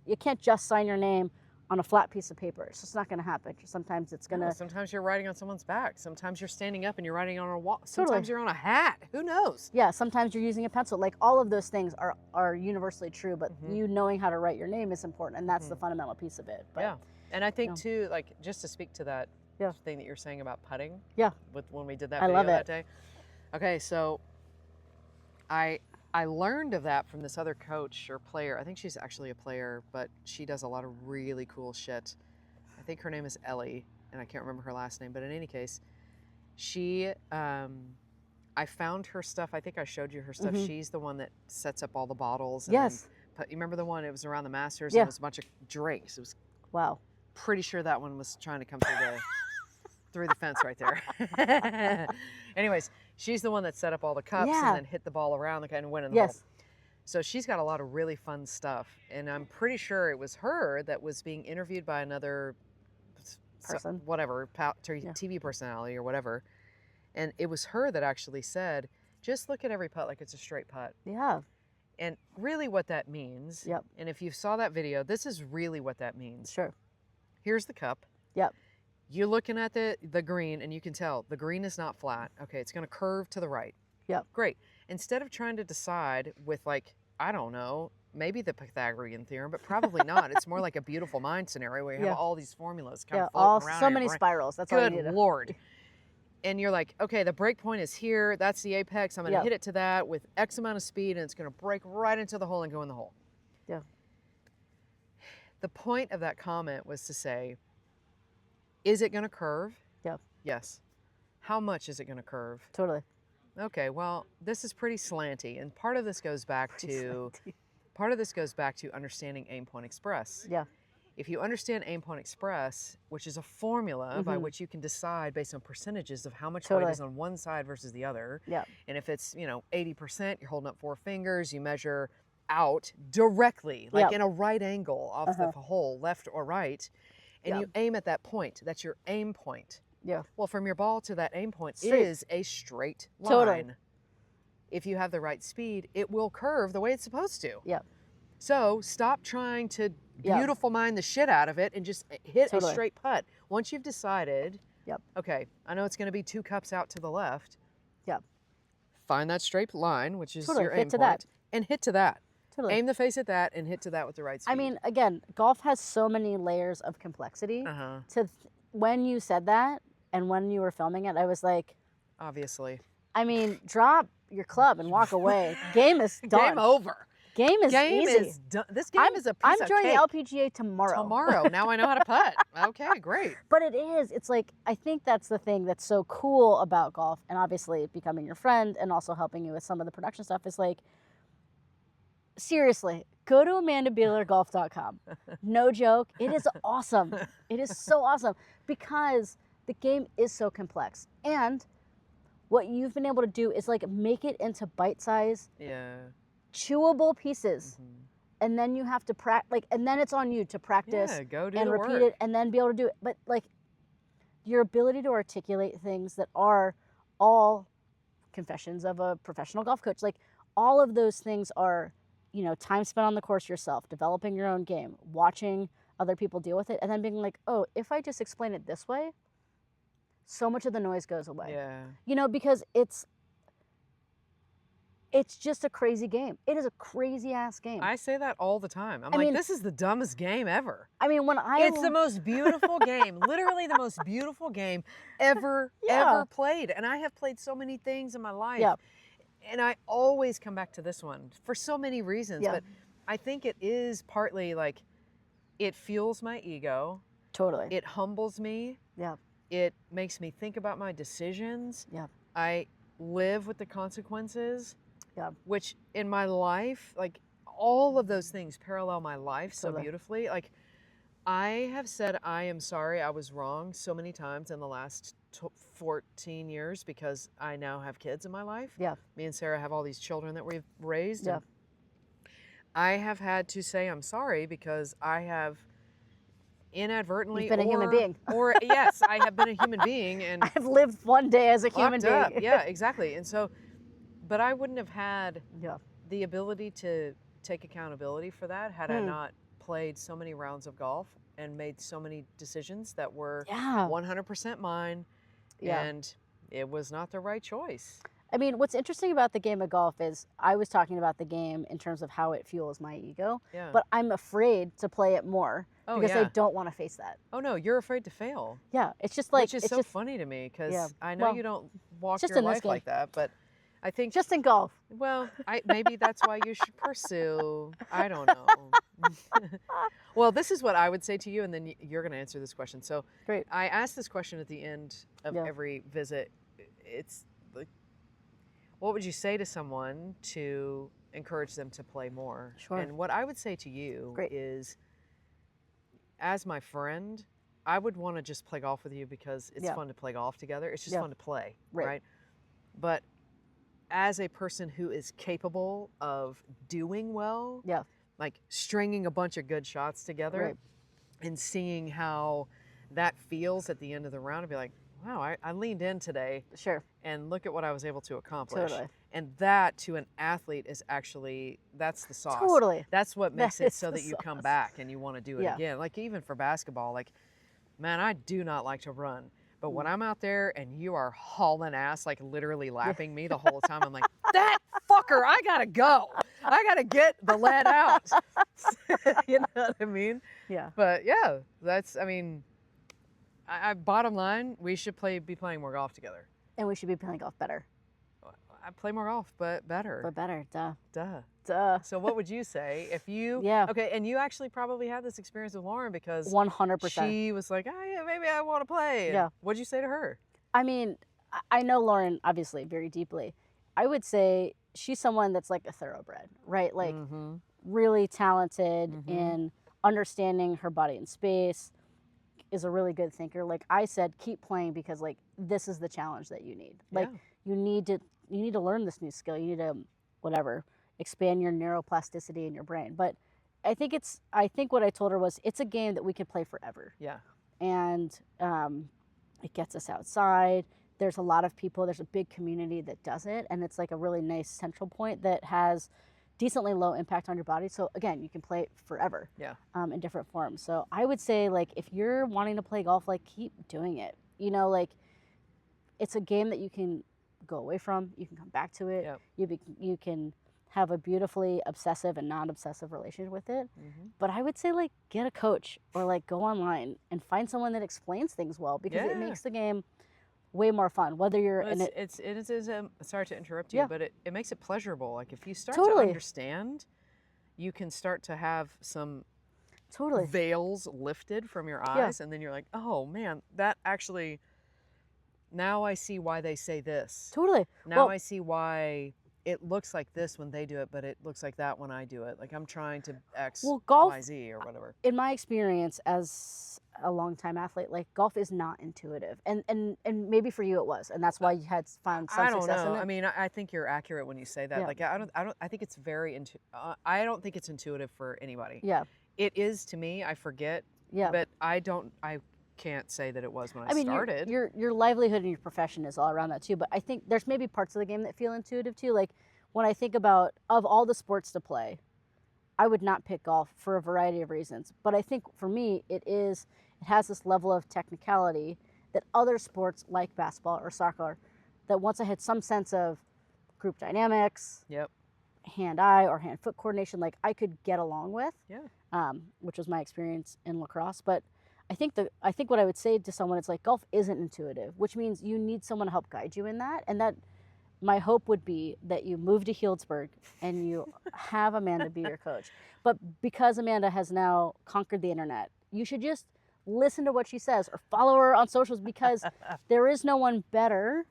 sign your name on a flat piece of paper. It's just not going to happen. Sometimes it's going to... Sometimes you're writing on someone's back. Sometimes you're standing up and you're writing on a wall. Sometimes you're on a hat. Who knows? Yeah, sometimes you're using a pencil. Like, all of those things are universally true, but you knowing how to write your name is important, and that's the fundamental piece of it. But, yeah, and I think, too, like, just to speak to that thing that you're saying about putting. Yeah. When we did that video that day. Okay, so I learned of that from this other coach or player. I think she's actually a player, but she does a lot of really cool shit. I think her name is Ellie, and I can't remember her last name. But in any case, she, I found her stuff. I think I showed you her stuff. She's the one that sets up all the bottles. And you remember the one? It was around the Masters. And it was a bunch of drinks. It was pretty sure that one was trying to come through the fence right there. Anyways, she's the one that set up all the cups and then hit the ball around and win in the hole. So she's got a lot of really fun stuff. And I'm pretty sure it was her that was being interviewed by another person. whatever, TV personality or whatever. And it was her that actually said, just look at every putt like it's a straight putt. Yeah. And really what that means, Yep. and if you saw that video, this is really what that means. Sure. Here's the cup. Yep. You're looking at the green, and you can tell the green is not flat. Okay, it's going to curve to the right. Yep. Great. Instead of trying to decide with, like, I don't know, maybe the Pythagorean theorem, but probably not. It's more like a beautiful mind scenario where you have all these formulas kind of floating around. So many spirals. That's all you need. Good Lord. And you're like, okay, the break point is here. That's the apex. I'm going to hit it to that with X amount of speed, and it's going to break right into the hole and go in the hole. Yeah. The point of that comment was to say, is it going to curve? Yeah. Yes. How much is it going to curve? Totally. Okay, well, this is pretty slanty, and part of this goes back to understanding aim point express. Yeah. If you understand aim point express, which is a formula by which you can decide based on percentages of how much weight is on one side versus the other. Yeah. And if it's, 80%, you're holding up 4 fingers, you measure out directly, like in a right angle off the hole, left or right, and you aim at that point. That's your aim point. Yeah. Well, from your ball to that aim point Straight. is a straight line. Totally. If you have the right speed, it will curve the way it's supposed to. Yeah. So stop trying to beautiful mind the shit out of it and just hit a straight putt. Once you've decided, okay, I know it's going to be 2 cups out to the left. Yeah. Find that straight line, which is your aim hit to point, that. and hit to that. Totally. Aim the face at that and hit to that with the right speed. I mean, again, golf has so many layers of complexity. When you said that and when you were filming it, I was like, obviously. I mean, drop your club and walk away. Game is done. Game over. Game is easy. Is done. This game is a piece of I'm joining cake. the LPGA tomorrow. Tomorrow. Now I know how to putt. Okay, great. But it is. It's like, I think that's the thing that's so cool about golf, and obviously becoming your friend and also helping you with some of the production stuff is like, seriously, go to amandabeelergolf.com. No joke. It is awesome. It is so awesome because the game is so complex. And what you've been able to do is like make it into bite-sized, chewable pieces. And then you have to and then it's on you to practice go do and the repeat work. it and then be able to do it. But like your ability to articulate things that are all confessions of a professional golf coach, like all of those things are, time spent on the course yourself, developing your own game, watching other people deal with it, and then being like, oh, if I just explain it this way, so much of the noise goes away. Yeah. Because it's just a crazy game. It is a crazy ass game. I say that all the time. I mean, this is the dumbest game ever. I mean, it's the most beautiful game, literally the most beautiful game ever played. And I have played so many things in my life. Yeah. And I always come back to this one for so many reasons. Yeah. But I think it is partly like it fuels my ego. Totally. It humbles me. Yeah. It makes me think about my decisions. Yeah. I live with the consequences. Yeah. Which in my life, like all of those things parallel my life so beautifully. Like I have said, I am sorry, I was wrong so many times in the last 14 years because I now have kids in my life. Yeah. Me and Sarah have all these children that we've raised. Yeah. And I have had to say I'm sorry because I have inadvertently You've been a human being. Or yes, I have been a human being and I've lived one day as a human being. up. Yeah, exactly. And so, but I wouldn't have had the ability to take accountability for that had I not played so many rounds of golf and made so many decisions that were 100% mine. And it was not the right choice. I mean, what's interesting about the game of golf is I was talking about the game in terms of how it fuels my ego, but I'm afraid to play it more because I don't want to face that. Oh no, you're afraid to fail. Yeah, it's just like which is it's so just funny to me because I know you don't walk just your in this life game. like that, but I think just in golf. Well, maybe that's why you should pursue. I don't know. Well, this is what I would say to you, and then you're going to answer this question. So, great. I ask this question at the end of every visit. It's like, what would you say to someone to encourage them to play more? Sure. And what I would say to you is, as my friend, I would want to just play golf with you because it's fun to play golf together. It's just fun to play, right? But as a person who is capable of doing well, like stringing a bunch of good shots together and seeing how that feels at the end of the round and be like, wow, I leaned in today. Sure. And look at what I was able to accomplish. Totally. And that to an athlete is actually, that's the sauce. Totally. That's what makes That it is so the that you come sauce. back and you want to do it Yeah. again. Like even for basketball, like, man, I do not like to run. But when I'm out there and you are hauling ass, like literally lapping me the whole time, I'm like, that fucker, I gotta go. I gotta get the lead out. You know what I mean? Yeah. But yeah, that's, I mean, I bottom line, we should be playing more golf together. And we should be playing golf better. I play more golf, but better. But better, duh. Duh. So what would you say if you? Yeah. Okay, and you actually probably had this experience with Lauren because 100%. she was like, oh, yeah, maybe I want to play. And Yeah. What'd you say to her? I mean, I know Lauren obviously very deeply. I would say she's someone that's like a thoroughbred, right? Like really talented in understanding her body and space, is a really good thinker. Like I said, keep playing because like this is the challenge that you need. Like you need to learn this new skill. You need to expand your neuroplasticity in your brain. But I think what I told her was it's a game that we can play forever. Yeah. And it gets us outside. There's a lot of people, there's a big community that does it, and it's like a really nice central point that has decently low impact on your body. So again, you can play it forever. Yeah. In different forms. So I would say like if you're wanting to play golf, like keep doing it. You know, like it's a game that you can go away from, you can come back to it. Yep. You can have a beautifully obsessive and non-obsessive relationship with it. But I would say like get a coach or like go online and find someone that explains things well because it makes the game way more fun. Whether you're well, in it, it is sorry to interrupt you, but it makes it pleasurable. Like if you start to Totally. understand, you can start to have some Totally. veils lifted from your eyes, and then you're like, oh man, that actually. Now I see why they say this. Totally. Now I see why it looks like this when they do it, but it looks like that when I do it. Like I'm trying to X, golf, Y, Z or whatever. In my experience as a longtime athlete, like golf is not intuitive, and maybe for you it was, and that's why you had found some success in it. I mean, I think you're accurate when you say that. Yeah. Like I think it's very I don't think it's intuitive for anybody. Yeah. It is to me. I forget. Yeah. But I can't say that it was when I started. Your livelihood and your profession is all around that too. But I think there's maybe parts of the game that feel intuitive too. Like when I think about of all the sports to play, I would not pick golf for a variety of reasons. But I think for me, it has this level of technicality that other sports like basketball or soccer, that once I had some sense of group dynamics, hand-eye or hand-foot coordination, like I could get along with. Yeah. Which was my experience in lacrosse. But I think what I would say to someone is like golf isn't intuitive, which means you need someone to help guide you in that. And that my hope would be that you move to Healdsburg and you have Amanda be your coach. But because Amanda has now conquered the internet, you should just listen to what she says or follow her on socials because there is no one better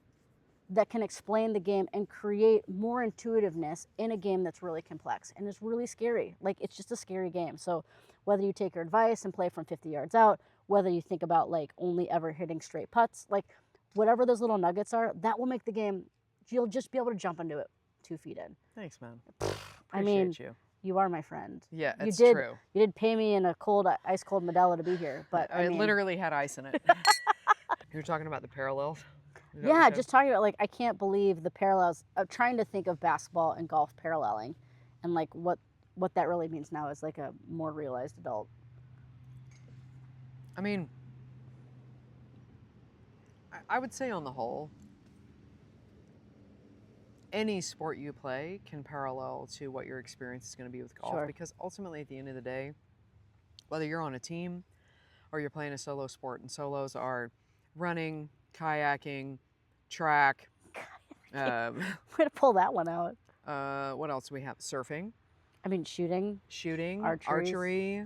that can explain the game and create more intuitiveness in a game that's really complex and it's really scary. Like it's just a scary game. So whether you take her advice and play from 50 yards out, whether you think about like only ever hitting straight putts, like whatever those little nuggets are, that will make the game, you'll just be able to jump into it 2 feet in. Thanks, man. I mean, you. You are my friend. Yeah, it's true. You did pay me in a ice cold Modelo to be here, but I literally had ice in it. You're talking about the parallels? Yeah, just talking about like I can't believe the parallels. I'm trying to think of basketball and golf paralleling, and like what that really means now as like a more realized adult. I mean, I would say on the whole, any sport you play can parallel to what your experience is going to be with golf. Sure. Because ultimately at the end of the day, whether you're on a team or you're playing a solo sport, and solos are running, kayaking, track. We're going to pull that one out. What else do we have? Surfing. I mean, shooting, archery,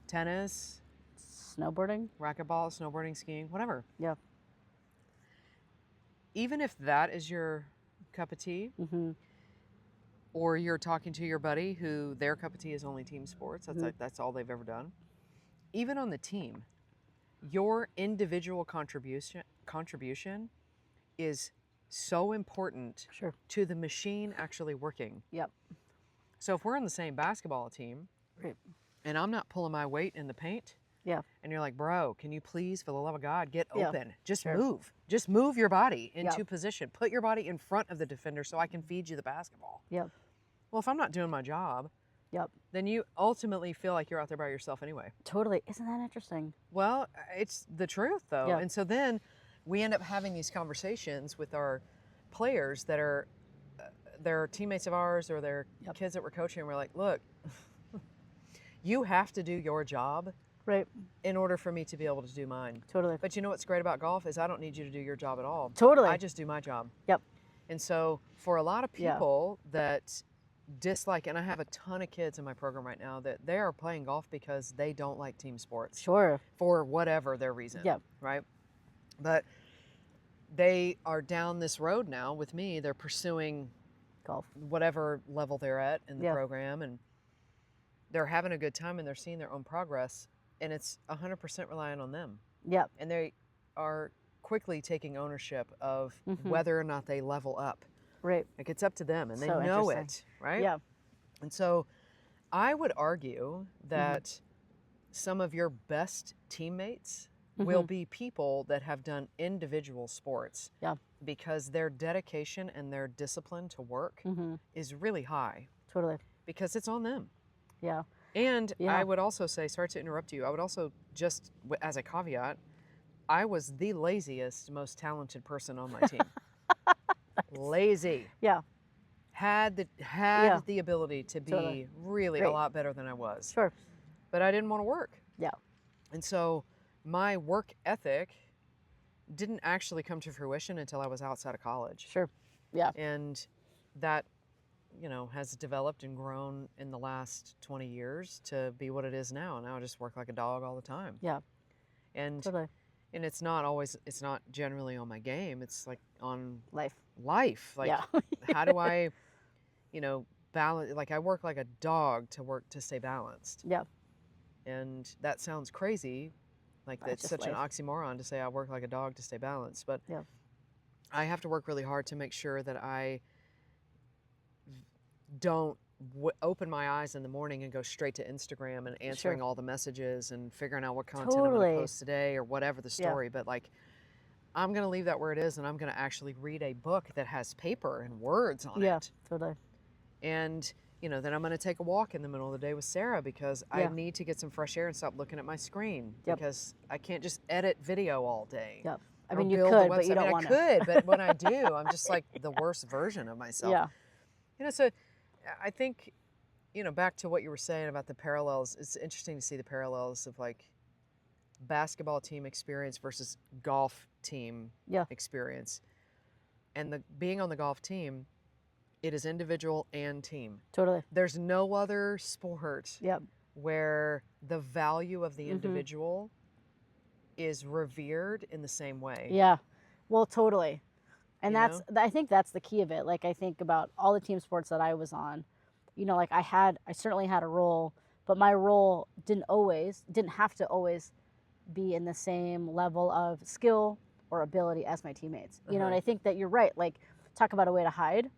tennis, snowboarding, racquetball, snowboarding, skiing, whatever. Yeah. Even if that is your cup of tea, or you're talking to your buddy who their cup of tea is only team sports, that's all they've ever done. Even on the team, your individual contribution is so important to the machine actually working. Yep. So if we're on the same basketball team, and I'm not pulling my weight in the paint, Yeah. And you're like, bro, can you please, for the love of God, get Yeah. open? Just Sure. move. Just move your body into Yep. position. Put your body in front of the defender so I can feed you the basketball. Yep. Well, if I'm not doing my job, Yep. then you ultimately feel like you're out there by yourself anyway. Totally. Isn't that interesting? Well, it's the truth, though. Yep. And so then we end up having these conversations with our players that are they're teammates of ours or they're Yep. kids that we're coaching. And we're like, look, you have to do your job Right. in order for me to be able to do mine. Totally. But you know what's great about golf is I don't need you to do your job at all. Totally. I just do my job. Yep. And so for a lot of people that dislike, and I have a ton of kids in my program right now that they are playing golf because they don't like team sports. Sure. For whatever their reason. Yep. Right? But they are down this road now with me. They're pursuing Golf. whatever level they're at in the Yeah. program, and they're having a good time and they're seeing their own progress, and it's 100% reliant on them. Yep. And they are quickly taking ownership of Mhm. whether or not they level up. Right. Like it's up to them and they So know it, interesting. right? Yeah. And so I would argue that some of your best teammates will be people that have done individual sports. Yeah. Because their dedication and their discipline to work is really high. Totally. Because it's on them. Yeah. And Yeah. I would also say, sorry to interrupt you, I would also just, as a caveat, I was the laziest, most talented person on my team. Lazy. Yeah. Had the ability to be Totally. really Great. a lot better than I was. Sure. But I didn't want to work. Yeah. And so my work ethic didn't actually come to fruition until I was outside of college. Sure. Yeah. And that, you know, has developed and grown in the last 20 years to be what it is now. Now I just work like a dog all the time. Yeah. And Totally. and it's not generally on my game. It's like on Life. Like Yeah. how do I, you know, balance, like I work like a dog to stay balanced. Yeah. And that sounds crazy. Like That's it's just such an life. oxymoron to say I work like a dog to stay balanced, but Yeah. I have to work really hard to make sure that I don't open my eyes in the morning and go straight to Instagram and answering all the messages and figuring out what content I'm going Totally. to post today or whatever the story. But like, I'm going to leave that where it is and I'm going to actually read a book that has paper and words on Yeah. it. Totally. And, you know, then I'm going to take a walk in the middle of the day with Sarah because I Yeah. need to get some fresh air and stop looking at my screen Yep. because I can't just edit video all day. Yep. I or mean, you build a could, but you website. don't I want to. could, but when I do, I'm just like the worst version of myself. Yeah. You know, so I think, you know, back to what you were saying about the parallels, it's interesting to see the parallels of like basketball team experience versus golf team experience. And being on the golf team, it is individual and team. Totally. There's no other sport Yep. where the value of the individual is revered in the same way. Yeah. Well, totally. And You I think that's the key of it. Like I think about all the team sports that I was on, you know, like I certainly had a role, but my role didn't have to always be in the same level of skill or ability as my teammates. You know, and I think that you're right. Like talk about a way to hide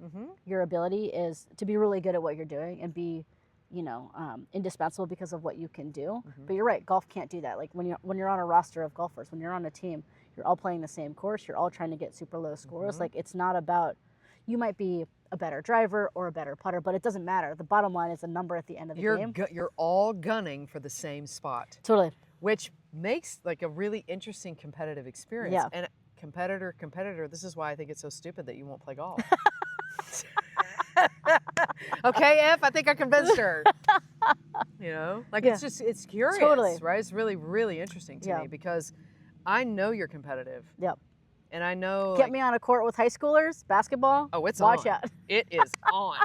your ability is to be really good at what you're doing and be, you know, indispensable because of what you can do. But you're right, golf can't do that. Like when you're on a roster of golfers, when you're on a team, you're all playing the same course, you're all trying to get super low scores. Like it's not about, you might be a better driver or a better putter, but it doesn't matter. The bottom line is the number at the end of the game. You're all gunning for the same spot. Totally. Which makes like a really interesting competitive experience. Yeah. And competitor, this is why I think it's so stupid that you won't play golf. Okay, F, I think I convinced her. You know? Like it's curious, Totally. right? It's really, really interesting to me because I know you're competitive. Yep. And I know Get me on a court with high schoolers, basketball. Oh, it's watch on. out. It is on.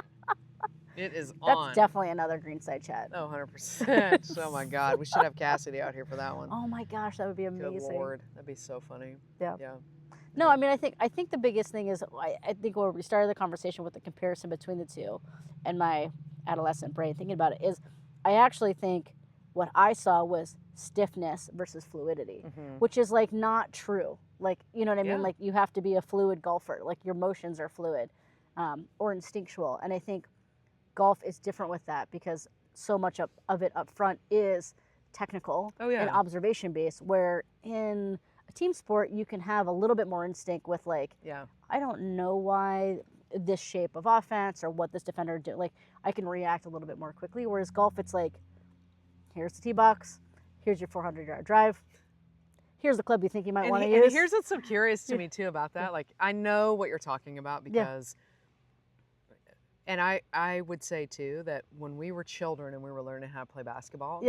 It is on. That's definitely another Greenside chat. Oh, 100%. Oh my God. We should have Cassidy out here for that one. Oh my gosh, that would be amazing. Good Lord. That'd be so funny. Yeah. Yeah. No, I mean, I think the biggest thing is I think where we started the conversation with the comparison between the two and my adolescent brain thinking about it is I actually think what I saw was stiffness versus fluidity, which is like not true. Like, you know what I mean? Like you have to be a fluid golfer. Like your motions are fluid or instinctual. And I think golf is different with that because so much of it up front is technical Oh, yeah. and observation based, where in a team sport you can have a little bit more instinct with like, Yeah. I don't know why this shape of offense or what this defender did. Like, I can react a little bit more quickly. Whereas golf, it's like, here's the tee box, here's your 400-yard drive, here's the club you think you might want to use. And here's what's so curious to me too about that. Like, I know what you're talking about because, and I would say too that when we were children and we were learning how to play basketball,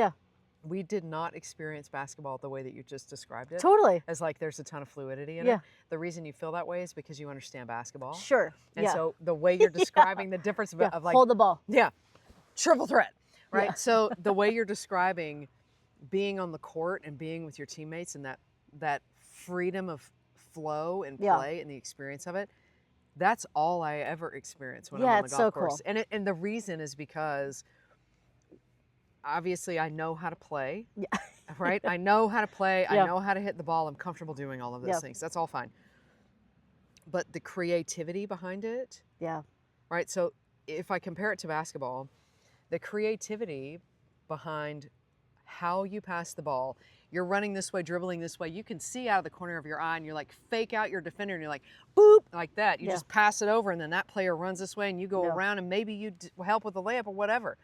we did not experience basketball the way that you just described it. Totally. As like there's a ton of fluidity in it. The reason you feel that way is because you understand basketball. Sure. And so the way you're describing the difference of like hold the ball. Yeah. Triple threat. Right. So the way you're describing being on the court and being with your teammates and that freedom of flow and play and the experience of it, that's all I ever experienced when I'm on the golf course. Cool. And the reason is because obviously I know how to play. Yeah. Right? I know how to play. I know how to hit the ball. I'm comfortable doing all of those things. That's all fine. But the creativity behind it. Yeah. Right? So if I compare it to basketball, the creativity behind how you pass the ball, you're running this way, dribbling this way, you can see out of the corner of your eye and you're like fake out your defender and you're like boop, like that. You just pass it over and then that player runs this way and you go around and maybe you help with the layup or whatever.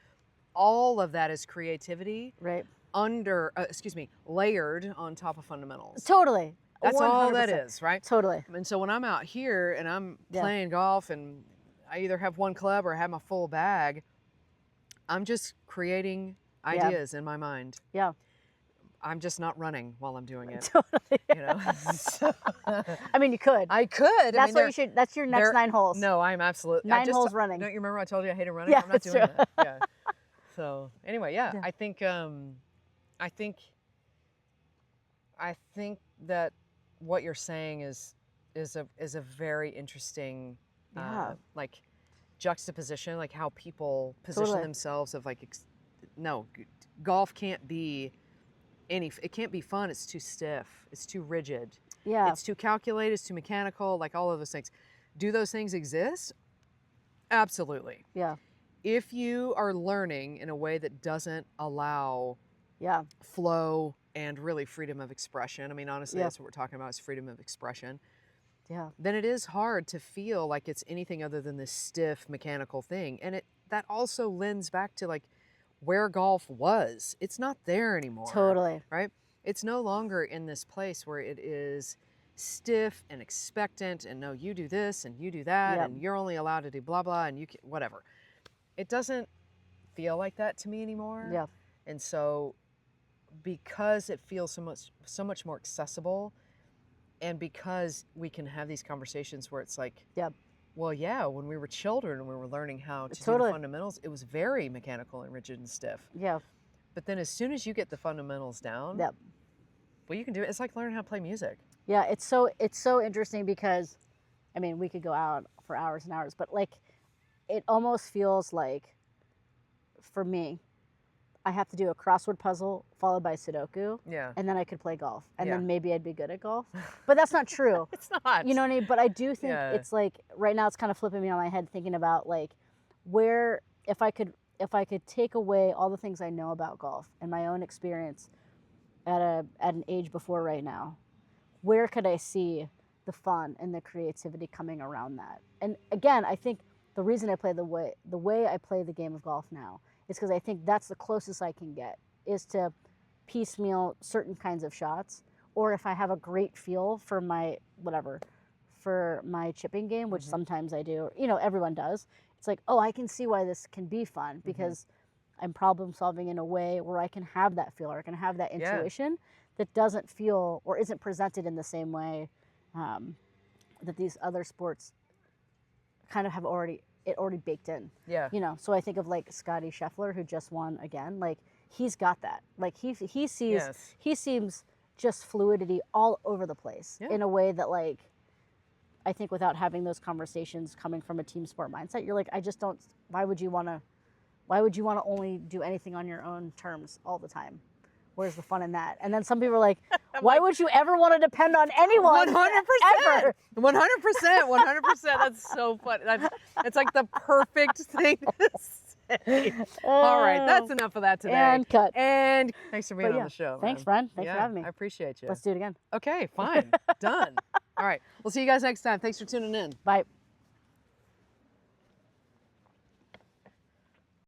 All of that is creativity, right? Layered on top of fundamentals. Totally. That's 100%. all that is, right? Totally. And so when I'm out here and I'm playing golf and I either have one club or I have my full bag, I'm just creating ideas in my mind. Yeah. I'm just not running while I'm doing it. Totally. You know? I mean, you could. I could. That's what you should. That's your next 9 holes. No, I'm absolutely 9 holes running. Don't you remember I told you I hated running? Yeah, I'm not that's doing true. that. Yeah. So anyway, I think that what you're saying is a very interesting like juxtaposition, like how people position themselves of like no, golf can't be it can't be fun. It's too stiff. It's too rigid. Yeah. It's too calculated. It's too mechanical. Like all of those things. Do those things exist? Absolutely. Yeah. If you are learning in a way that doesn't allow flow and really freedom of expression, I mean, honestly, that's what we're talking about is freedom of expression. Yeah. Then it is hard to feel like it's anything other than this stiff mechanical thing. And that also lends back to like where golf was. It's not there anymore. Totally. Right? It's no longer in this place where it is stiff and expectant and no, you do this and you do that and you're only allowed to do blah, blah, and you can, whatever. It doesn't feel like that to me anymore. Yeah. And so because it feels so much more accessible and because we can have these conversations where it's like, well, yeah, when we were children and we were learning how to do the fundamentals, it was very mechanical and rigid and stiff. Yeah. But then as soon as you get the fundamentals down, well, you can do it. It's like learning how to play music. Yeah, it's so interesting because, I mean, we could go out for hours and hours, but like, it almost feels like, for me, I have to do a crossword puzzle followed by Sudoku. Yeah. And then I could play golf. And then maybe I'd be good at golf. But that's not true. It's not. You know what I mean? But I do think it's like, right now it's kind of flipping me on my head thinking about like where, if I could take away all the things I know about golf and my own experience at an age before right now, where could I see the fun and the creativity coming around that? And again, I think the reason I play the way I play the game of golf now is because I think that's the closest I can get, is to piecemeal certain kinds of shots, or if I have a great feel for my chipping game, which sometimes I do, you know, everyone does. It's like, oh, I can see why this can be fun because I'm problem solving in a way where I can have that feel or I can have that intuition that doesn't feel or isn't presented in the same way that these other sports kind of have already baked in. Yeah. You know, so I think of like Scotty Scheffler, who just won again. Like, he's got that. Like, he seems just fluidity all over the place in a way that, like, I think without having those conversations coming from a team sport mindset, you're like, I just don't. Why would you want to only do anything on your own terms all the time? Where's the fun in that? And then some people are like, why would you ever want to depend on anyone? 100%. 100%. That's so funny. It's like the perfect thing to All right, that's enough of that today. And cut. And thanks for being on the show, man. Thanks, friend. Thanks for having me. I appreciate you. Let's do it again. Okay, fine. Done. All right, we'll see you guys next time. Thanks for tuning in. Bye.